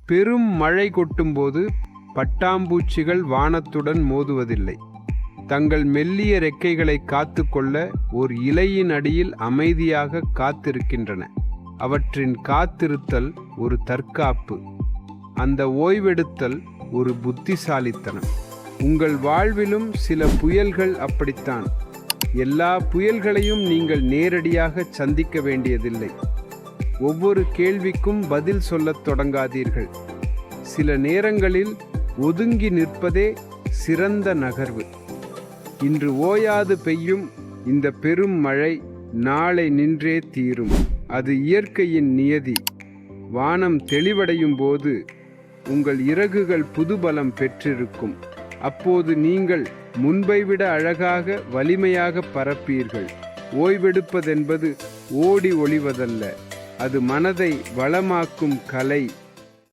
பெரும் மழை கொட்டும்போது பட்டாம்பூச்சிகள் வானத்துடன் மோதுவதில்லை. தங்கள் மெல்லிய ரெக்கைகளை காத்துக்கொள்ள ஒரு இலையின் அடியில் அமைதியாக காத்திருக்கின்றன. அவற்றின் காத்திருத்தல் ஒரு தற்காப்பு. அந்த ஓய்வெடுத்தல் ஒரு புத்திசாலித்தனம். உங்கள் வாழ்விலும் சில புயல்கள் அப்படித்தான். எல்லா புயல்களையும் நீங்கள் நேரடியாக சந்திக்க வேண்டியதில்லை. ஒவ்வொரு கேள்விக்கும் பதில் சொல்லத் தொடங்காதீர்கள். சில நேரங்களில் ஒதுங்கி நிற்பதே சிறந்த நகர்வு. இன்று ஓயாது பெய்யும் இந்த பெரும் மழை நாளை நின்றே தீரும். அது இயற்கையின் நியதி. வானம் தெளிவடையும் போது உங்கள் இறகுகள் புதுபலம் பெற்றிருக்கும். அப்போது நீங்கள் முன்பை விட அழகாக வலிமையாக பறப்பீர்கள். ஓய்வெடுப்பதென்பது ஓடி ஒளிவதல்ல, அது மனதை வளமாக்கும் கலை.